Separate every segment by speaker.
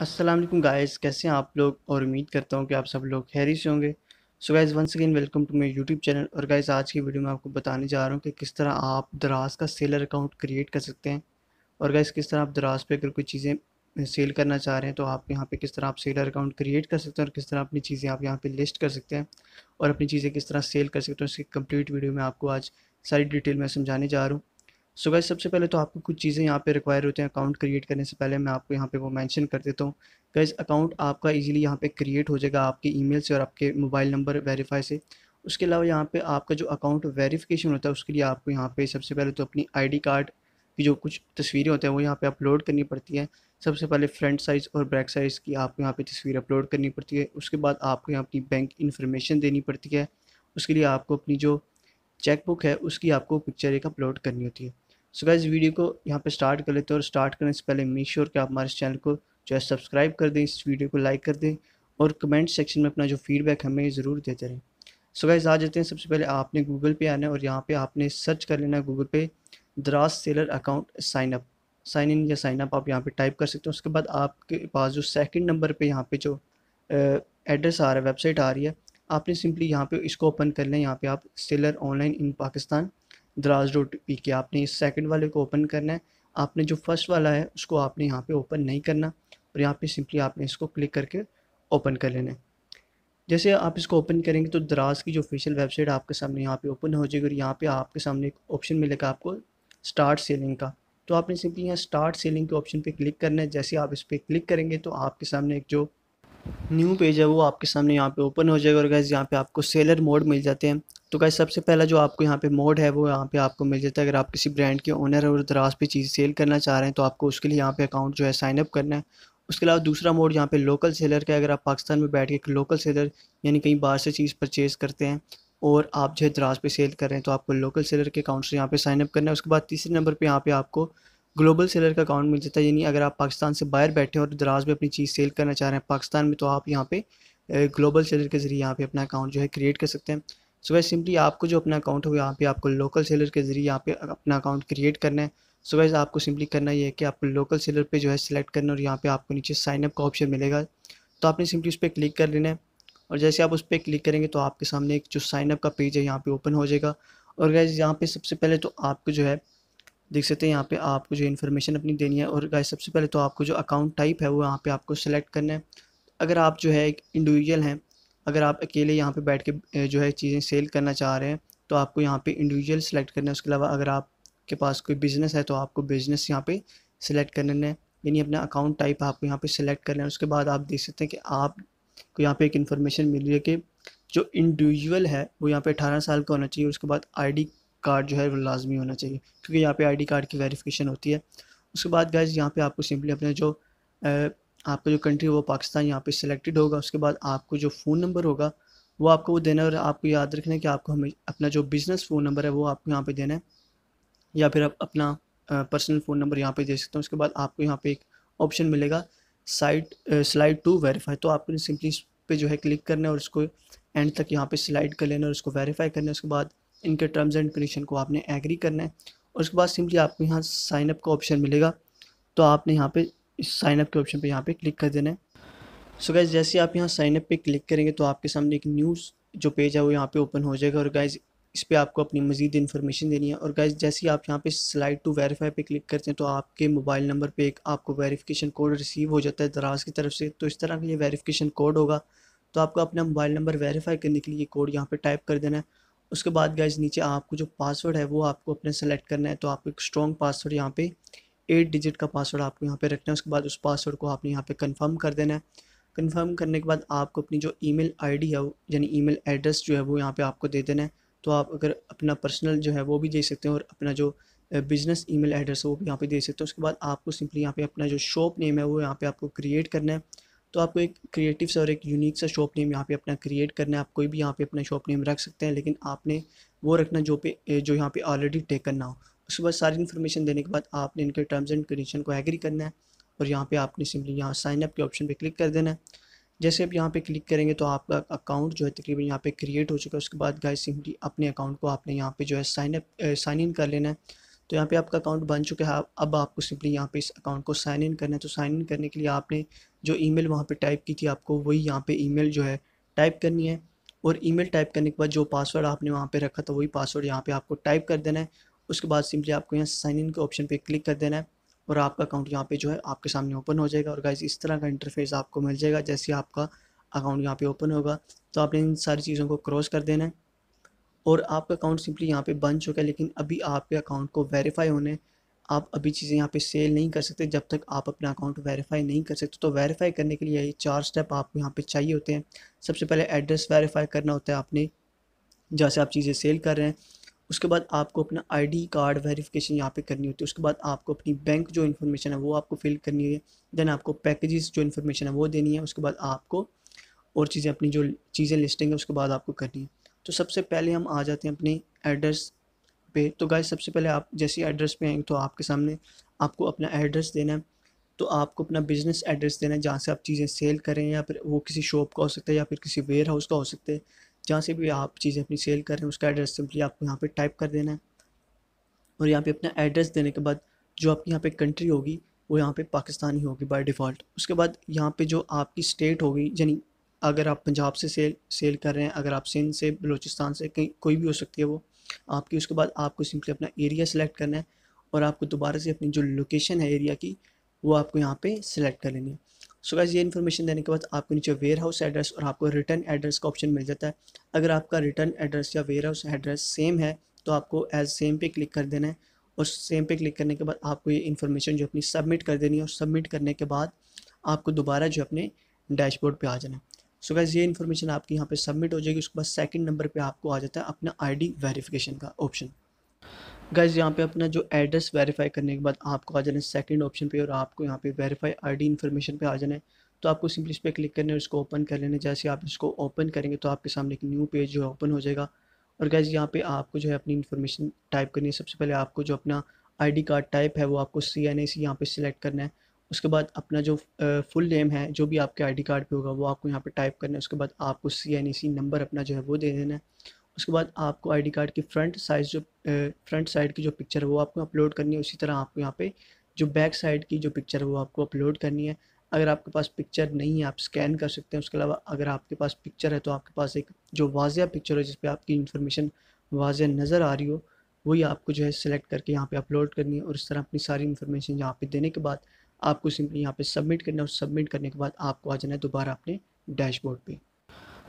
Speaker 1: अस्सलाम वालेकुम गाइस, कैसे हैं आप लोग। और उम्मीद करता हूँ कि आप सब लोग खैरियत से होंगे। So guys, once again welcome to my YouTube channel. और गाइस, आज की वीडियो में आपको बताने जा रहा हूँ कि किस तरह आप दराज का सेलर अकाउंट क्रिएट कर सकते हैं। और गाइस, किस तरह आप दराज पे अगर कोई चीज़ें सेल करना चाह रहे हैं तो आप यहाँ पे किस तरह आप सेलर अकाउंट क्रिएट कर सकते हैं, और किस तरह अपनी चीज़ें आप यहाँ पे लिस्ट कर सकते हैं और अपनी चीज़ें किस तरह सेल कर सकते हैं। उसकी कंप्लीट वीडियो में आपको आज सारी डिटेल में समझाने जा रहा हूँ। सो गाइस, सबसे पहले तो आपको कुछ चीज़ें यहाँ पे रिक्वायर होते हैं अकाउंट क्रिएट करने से पहले। मैं आपको यहाँ पे वो मेंशन कर देता हूँ। गाइस, अकाउंट आपका इजीली यहाँ पे क्रिएट हो जाएगा आपके ईमेल से और आपके मोबाइल नंबर वेरीफाई से। उसके अलावा यहाँ पे आपका जो अकाउंट वेरिफिकेशन होता है उसके लिए आपको यहाँ पे सबसे पहले तो अपनी आईडी कार्ड की जो कुछ तस्वीरें होते हैं वो यहाँ पे अपलोड करनी पड़ती है। सबसे पहले फ्रंट साइज़ और बैक साइज़ की आपको यहाँ पे तस्वीर अपलोड करनी पड़ती है। उसके बाद आपको यहाँ अपनी बैंक इन्फॉर्मेशन देनी पड़ती है। उसके लिए आपको अपनी जो चेकबुक है उसकी आपको पिक्चर एक अपलोड करनी होती है। सो गाइस, वीडियो को यहाँ पे स्टार्ट कर लेते हैं। और स्टार्ट करने से पहले मेक श्योर कि आप हमारे इस चैनल को जो है सब्सक्राइब कर दें, इस वीडियो को लाइक कर दें और कमेंट सेक्शन में अपना जो फीडबैक हमें ज़रूर देते रहें। सो गाइस, आ जाते हैं। सबसे पहले आपने गूगल पे आना है और यहाँ पे आपने सर्च कर लेना है गूगल पे Daraz seller account sign up, sign in या साइन अप आप यहाँ पे टाइप कर सकते हो। उसके बाद आपके पास जो सेकंड नंबर पे यहाँ पे जो एड्रेस आ रहा है, वेबसाइट आ रही है, आपने सिंपली यहाँ पे इसको ओपन कर लें। यहाँ पे आप सेलर ऑनलाइन इन पाकिस्तान दराज.pk, आपने इस सेकंड वाले को ओपन करना है। आपने जो फर्स्ट वाला है उसको आपने यहाँ पे ओपन नहीं करना और यहाँ पे सिंपली आपने इसको क्लिक करके ओपन कर लेना है। जैसे आप इसको ओपन करेंगे तो दराज की जो ऑफिशियल वेबसाइट आपके सामने यहाँ पे ओपन हो जाएगी और यहाँ पे आपके सामने एक ऑप्शन मिलेगा आपको स्टार्ट सेलिंग का। तो आपने सिंपली यहाँ स्टार्ट सेलिंग के ऑप्शन पे क्लिक करना है। जैसे आप इस पर क्लिक करेंगे तो आपके सामने एक जो न्यू पेज है वो आपके सामने यहाँ पे ओपन हो जाएगा। और गाइस, यहाँ पे आपको सेलर मोड मिल जाते हैं। तो गाइस, सबसे पहला जो आपको यहाँ पे मोड है वो यहाँ पे आपको मिल जाता है। अगर आप किसी ब्रांड के ओनर और दराज पे चीज़ सेल करना चाह रहे हैं तो आपको उसके लिए यहाँ पे अकाउंट जो है साइन अप करना है। उसके अलावा दूसरा मोड यहाँ पे लोकल सेलर का है। अगर आप पाकिस्तान में बैठ के एक लोकल सेलर यानी कहीं बाहर से चीज़ परचेज़ करते हैं और आप जो है दराज पे सेल कर रहे हैं तो आपको लोकल सेलर के अकाउंट से यहाँ पे साइन अप करना है। उसके बाद तीसरे नंबर पे यहाँ पे आपको ग्लोबल सेलर का अकाउंट मिल जाता है। यानी अगर आप पाकिस्तान से बाहर बैठे हैं और दराज में अपनी चीज़ सेल करना चाह रहे हैं पाकिस्तान में तो आप यहाँ पे ग्लोबल सेलर के ज़रिए यहाँ पे अपना अकाउंट जो है क्रिएट कर सकते हैं। सो गाइस, सिंपली आपको जो अपना अकाउंट हो यहाँ पे आपको लोकल सेलर के ज़रिए यहाँ पे अपना अकाउंट क्रिएट करना है। सो गाइस, आपको सिंपली करना ये है कि आपको लोकल सेलर पे जो है सिलेक्ट करना है और यहाँ पे आपको नीचे साइन अप का ऑप्शन मिलेगा। तो आपने सिंपली उस पर क्लिक कर लेना है। और जैसे आप उस पर क्लिक करेंगे तो आपके सामने एक जो साइन अप का पेज है यहाँ पे ओपन हो जाएगा। और गाइस, यहाँ पे सबसे पहले तो आपको जो है देख सकते हैं यहाँ पे आपको जो इन्फॉर्मेशन अपनी देनी है। और गाइस, सबसे पहले तो आपको जो अकाउंट टाइप है वो यहाँ पे आपको सेलेक्ट करना है। अगर आप जो है एक इंडिविजुअल हैं, अगर आप अकेले यहाँ पे बैठ के जो है चीज़ें सेल करना चाह रहे हैं तो आपको यहाँ पे इंडिविजुअल सेलेक्ट करना है। उसके अलावा अगर आपके पास कोई बिज़नेस है तो आपको बिज़नेस यहाँ पे सेलेक्ट करना है। यानी अपना अकाउंट टाइप आपको यहाँ पे सेलेक्ट करना है। उसके बाद आप देख सकते हैं कि आपको यहाँ पे एक इन्फॉर्मेशन मिल रही है कि जो इंडिविजुअल है वो यहाँ पे 18 साल का होना चाहिए। उसके बाद आईडी कार्ड जो है वो लाजमी होना चाहिए क्योंकि यहाँ पे आईडी कार्ड की वेरिफिकेशन होती है। उसके बाद गाइस, यहाँ पे आपको सिंपली अपने जो आपका जो कंट्री वो पाकिस्तान यहाँ पे सिलेक्टेड होगा। उसके बाद आपको जो फ़ोन नंबर होगा वो आपको वो देना है। और आपको याद रखना है कि आपको हमें अपना जो बिज़नेस फ़ोन नंबर है वो आपको यहाँ पे देना है, या फिर आप अपना पर्सनल फ़ोन नंबर यहाँ पे दे सकते हैं। उसके बाद आपको यहाँ पे एक ऑप्शन मिलेगा स्लाइड टू वेरीफाई। तो आपको सिंपली इस पे जो है क्लिक करना है और इसको एंड तक यहाँ पे स्लाइड कर लेना और इसको वेरीफाई करना है। उसके बाद इनके टर्म्स एंड कंडीशन को आपने एग्री करना है और उसके बाद सिंपली आपको यहाँ साइन अप का ऑप्शन मिलेगा। तो आपने यहाँ पे इस साइन अप के ऑप्शन पे यहाँ पे क्लिक कर देना है। सो गाइस, जैसे आप यहाँ साइन अप पे क्लिक करेंगे तो आपके सामने एक न्यूज़ जो पेज है वो यहाँ पे ओपन हो जाएगा। और गाइस, इस पे आपको अपनी मज़ीद इन्फॉर्मेशन देनी है। और गाइस, जैसे ही आप यहाँ पे स्लाइड टू वेरीफाई पे क्लिक करते हैं तो आपके मोबाइल नंबर पे एक आपको वेरिफिकेशन कोड रिसीव हो जाता है दराज की तरफ से। तो इस तरह का ये वेरिफिकेशन कोड होगा। तो आपको अपना मोबाइल नंबर वेरीफाई करने के लिए ये कोड यहाँ पे टाइप कर देना है। उसके बाद गाइस, नीचे आपको जो पासवर्ड है वो आपको अपने सेलेक्ट करना है। तो आपको एक स्ट्रॉन्ग पासवर्ड यहाँ पे 8 डिजिट का पासवर्ड आपको यहाँ पे रखना है। उसके बाद उस पासवर्ड को आपने यहाँ पे कंफर्म कर देना है। कंफर्म करने के बाद आपको अपनी जो ईमेल आईडी है यानी ईमेल एड्रेस जो है वो यहाँ पे आपको दे देना है। तो आप अगर अपना पर्सनल जो है वो भी दे सकते हैं और अपना जो बिज़नेस ईमेल एड्रेस है वो भी यहाँ पे दे सकते हैं। उसके बाद आपको सिंपली यहाँ पे अपना जो शॉप नेम है वो यहाँ पे आपको क्रिएट करना है। तो आपको एक क्रिएटिव सा और एक यूनिक सा शॉप नेम यहाँ पे अपना क्रिएट करना है। आप कोई भी यहाँ पे अपना शॉप नेम रख सकते हैं, लेकिन आपने वो रखना जो यहाँ पे ऑलरेडी टेकन ना हो। उसके बाद सारी इन्फॉर्मेशन देने के बाद आपने इनके टर्म्स एंड कंडीशन को एग्री करना है और यहाँ पे आपने सिंपली यहाँ साइन अप के ऑप्शन पे क्लिक कर देना है। जैसे आप यहाँ पे क्लिक करेंगे तो आपका अकाउंट जो है तकरीबन यहाँ पे क्रिएट हो चुका है। उसके बाद गाइस, सिंपली अपने अकाउंट को आपने यहाँ पे जो है साइन इन कर लेना है। तो यहाँ पे आपका अकाउंट बन चुका है। अब आपको सिंपली यहाँ पे इस अकाउंट को साइन इन करना है। तो साइन इन करने के लिए आपने जो ईमेल वहाँ पे टाइप की थी आपको वही यहाँ पे ईमेल जो है टाइप करनी है। और ईमेल टाइप करने के बाद जो पासवर्ड आपने वहाँ पे रखा था वही पासवर्ड यहाँ पे आपको टाइप कर देना है। उसके बाद सिंपली आपको यहाँ साइन इन के ऑप्शन पे क्लिक कर देना है और आपका अकाउंट यहाँ पे जो है आपके सामने ओपन हो जाएगा। और गाइस इस तरह का इंटरफेस आपको मिल जाएगा जैसे आपका अकाउंट यहाँ पे ओपन होगा। तो आपने इन सारी चीज़ों को क्रॉस कर देना है और आपका अकाउंट सिंपली यहाँ पे बन चुका है। लेकिन अभी आपके अकाउंट को वेरीफाई होने आप अभी चीज़ें यहाँ पे सेल नहीं कर सकते जब तक आप अपना अकाउंट वेरीफाई नहीं कर सकते। तो वेरीफाई करने के लिए ये 4 स्टेप आपको यहाँ पे चाहिए होते हैं। सबसे पहले एड्रेस वेरीफाई करना होता है आपने जहाँ से आप चीज़ें सेल कर रहे हैं। उसके बाद आपको अपना आईडी कार्ड वेरिफिकेशन यहाँ पे करनी होती है। उसके बाद आपको अपनी बैंक जो इन्फॉर्मेशन है वो आपको फिल करनी है। देन आपको पैकेजेस जो इन्फॉर्मेशन है वो देनी है। उसके बाद आपको और चीज़ें अपनी जो चीज़ें लिस्टिंग है उसके बाद आपको करनी है। तो सबसे पहले हम आ जाते हैं अपने एड्रेस पे। तो गाइस सबसे पहले आप जैसे एड्रेस पे आएंगे तो आपके सामने आपको अपना एड्रेस देना है। तो आपको अपना बिजनेस एड्रेस देना है जहाँ से आप चीज़ें सेल करें, या फिर वो किसी शॉप का हो सकता है या फिर किसी वेयर हाउस का हो सकता है। जहाँ से भी आप चीज़ें अपनी सेल कर रहे हैं उसका एड्रेस सिंपली आपको यहाँ पे टाइप कर देना है। और यहाँ पे अपना एड्रेस देने के बाद जो आपकी यहाँ पे कंट्री होगी वो यहाँ पे पाकिस्तान ही होगी बाय डिफ़ॉल्ट। उसके बाद यहाँ पे जो आपकी स्टेट होगी, यानी अगर आप पंजाब से सेल कर रहे हैं, अगर आप सिंध से, बलूचिस्तान से, कहीं कोई भी हो सकती है वो आपकी। उसके बाद आपको सिंपली अपना एरिया सेलेक्ट करना है और आपको दोबारा से अपनी जो लोकेशन है एरिया की वो आपको यहाँ पे सिलेक्ट कर लेनी है। सो गाइस ये इन्फॉर्मेशन देने के बाद आपको नीचे वेयर हाउस एड्रेस और आपको रिटर्न एड्रेस का ऑप्शन मिल जाता है। अगर आपका रिटर्न एड्रेस या वेयर हाउस एड्रेस सेम है तो आपको एज सेम पे क्लिक कर देना है। और सेम पे क्लिक करने के बाद आपको ये इन्फॉर्मेशन जो अपनी सबमिट कर देनी है और सबमिट करने के बाद आपको दोबारा जो अपने डैशबोर्ड पे आ जाना है। सो गाइस ये इन्फॉर्मेशन आपकी यहाँ पे सबमिट हो जाएगी। उसके बाद सेकंड नंबर पे आपको आ जाता है अपना आईडी वेरिफिकेशन का ऑप्शन। गाइस यहाँ पे अपना जो एड्रेस वेरीफाई करने के बाद आपको आ जाना है सेकंड ऑप्शन पे और आपको यहाँ पे वेरीफाई आईडी इन्फॉर्मेशन पे आ जाना है। तो आपको सिंपली इस पर क्लिक करना है और इसको ओपन कर लेना है। जैसे आप इसको ओपन करेंगे तो आपके सामने एक न्यू पेज जो है ओपन हो जाएगा। और गाइस यहाँ पे आपको जो है अपनी इन्फॉर्मेशन टाइप करनी है। सबसे पहले आपको जो अपना आईडी कार्ड टाइप है वो आपको CNAC यहाँ पे सिलेक्ट करना है। उसके बाद अपना जो फुल नेम है जो भी आपके आईडी कार्ड पे होगा वो आपको यहाँ पे टाइप करना है। उसके बाद आपको CNAC नंबर अपना जो है वो दे देना है। उसके बाद आपको आईडी कार्ड की फ्रंट साइड की जो पिक्चर है वो आपको अपलोड करनी है। उसी तरह आपको यहाँ पे जो बैक साइड की जो पिक्चर है वो आपको अपलोड करनी है। अगर आपके पास पिक्चर नहीं है आप स्कैन कर सकते हैं। उसके अलावा अगर आपके पास पिक्चर है तो आपके पास एक जो वाज़िया पिक्चर है जिस पे आपकी इन्फॉर्मेशन वाज़िया नज़र आ रही हो वही आपको जो है सिलेक्ट करके यहाँ पे अपलोड करनी है। और इस तरह अपनी सारी इन्फॉर्मेशन यहाँ पे देने के बाद आपको सिंपली यहाँ पे सबमिट करना है और सबमिट करने के बाद आपको आ जाना है दोबारा अपने डैशबोर्ड पे।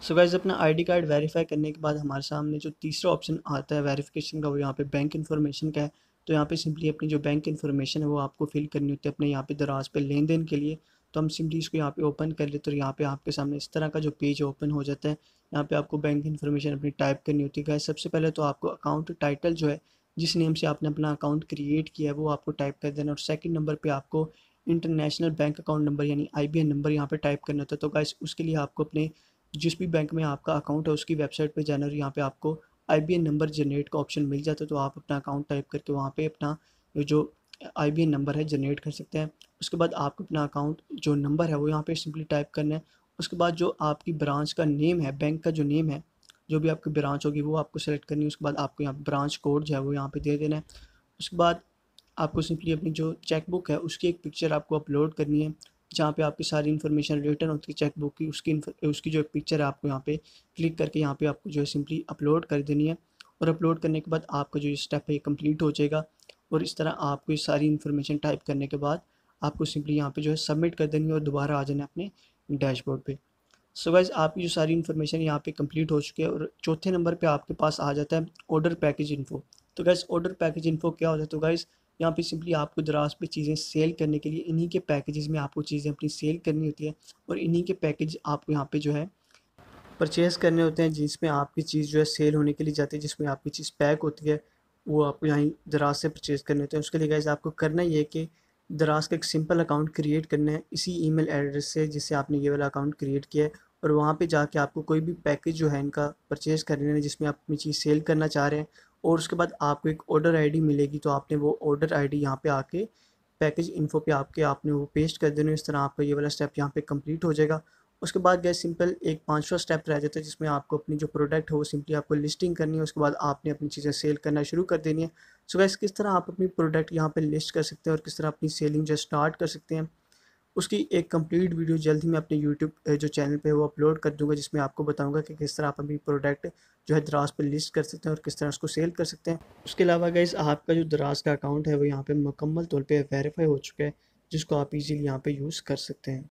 Speaker 1: सो गाइस अपना आईडी कार्ड वेरीफाई करने के बाद हमारे सामने जो तीसरा ऑप्शन आता है वेरिफिकेशन का वो यहाँ पे बैंक इन्फॉर्मेशन का है। तो यहाँ पे सिंपली अपनी जो बैंक इन्फॉर्मेशन है वो आपको फिल करनी होती है अपने यहाँ पे दराज पे लेन देन के लिए। तो हम सिंपली इसको यहाँ पे ओपन कर लेते हैं। तो यहाँ पे आपके सामने इस तरह का जो पेज ओपन हो जाता है। यहाँ पे आपको बैंक इन्फॉर्मेशन अपनी टाइप करनी होती है। गाइस सबसे पहले तो आपको अकाउंट टाइटल जो है जिस नेम से आपने अपना अकाउंट क्रिएट किया है वो आपको टाइप कर देना। और सेकंड नंबर पे आपको इंटरनेशनल बैंक अकाउंट नंबर यानी IBN नंबर यहाँ पे टाइप करना होता है। तो गाइस उसके लिए आपको अपने जिस भी बैंक में आपका अकाउंट है उसकी वेबसाइट पे जाना और यहाँ पे आपको IBN नंबर जनरेट का ऑप्शन मिल जाता है। तो आप अपना अकाउंट टाइप करके वहाँ पे अपना जो IBN नंबर है जनरेट कर सकते हैं। उसके बाद आपको अपना अकाउंट जो नंबर है वो यहाँ पे सिंपली टाइप करना है। उसके बाद जो आपकी ब्रांच का नेम है, बैंक का जो नेम है, जो भी आपकी ब्रांच होगी वो आपको सेलेक्ट करनी है। उसके बाद आपको यहाँ ब्रांच कोड जो है वो यहाँ पे दे देना है। उसके बाद आपको सिंपली अपनी जो चेकबुक है उसकी एक पिक्चर आपको अपलोड करनी है जहाँ पे आपकी सारी इन्फॉर्मेशन रिटर्न होती है चेकबुक की। उसकी जो पिक्चर है आपको यहाँ पे क्लिक करके यहाँ पे आपको जो है सिंपली अपलोड कर देनी है। और अपलोड करने के बाद आपका जो स्टेप है ये कंप्लीट हो जाएगा। और इस तरह आपको ये सारी इन्फॉर्मेशन टाइप करने के बाद आपको सिंपली यहाँ पे जो है सबमिट कर देनी है और दोबारा आ जाना है अपने डैशबोर्ड पे। सो गाइस आपकी जो सारी इन्फॉर्मेशन यहाँ पे कंप्लीट हो चुकी है। और चौथे नंबर पे आपके पास आ जाता है ऑर्डर पैकेज इन्फो। तो गाइस ऑर्डर पैकेज इन्फो क्या होता है? तो गाइस यहाँ पे सिंपली आपको दराज पे चीज़ें सेल करने के लिए इन्हीं के पैकेजेस में आपको चीज़ें अपनी सेल करनी होती है। और इन्हीं के पैकेज आपको यहाँ पे जो है परचेज़ करने होते हैं जिसमें आपकी चीज़ जो है सेल होने के लिए जाती है, जिसमें आपकी चीज़ पैक होती है वो आपको यहाँ दराज से परचेज़ करने होते हैं। उसके लिए गाइस आपको करना ये है कि दराज का एक सिंपल अकाउंट क्रिएट करना है इसी ईमेल एड्रेस से जिससे आपने ये वाला अकाउंट क्रिएट किया है। और वहाँ पे जाके आपको कोई भी पैकेज जो है इनका परचेज़ करना है जिसमें आप अपनी चीज़ सेल करना चाह रहे हैं। और उसके बाद आपको एक ऑर्डर आईडी मिलेगी तो आपने वो ऑर्डर आईडी यहाँ पे आके पैकेज इन्फो पे आपने वो पेस्ट कर देना। इस तरह आपका ये वाला स्टेप यहाँ पे कंप्लीट हो जाएगा। उसके बाद गैस सिंपल एक पाँचवा स्टेप रह जाता है जिसमें आपको अपनी जो प्रोडक्ट है वो सिंपली आपको लिस्टिंग करनी है। उसके बाद आपने अपनी चीज़ें सेल करना शुरू कर देनी है। सो गैस किस तरह आप अपनी प्रोडक्ट यहाँ पे लिस्ट कर सकते हैं और किस तरह अपनी सेलिंग जो स्टार्ट कर सकते हैं उसकी एक कंप्लीट वीडियो जल्द ही मैं अपने यूट्यूब जो चैनल पे है वो अपलोड कर दूंगा, जिसमें आपको बताऊंगा कि किस तरह आप अभी प्रोडक्ट जो है दराज पे लिस्ट कर सकते हैं और किस तरह उसको सेल कर सकते हैं। उसके अलावा गाइस आपका जो दराज का अकाउंट है वो यहाँ पे मुकम्मल तौर पे वेरीफाई हो चुका है, जिसको आप इजीली यहाँ पे यूज़ कर सकते हैं।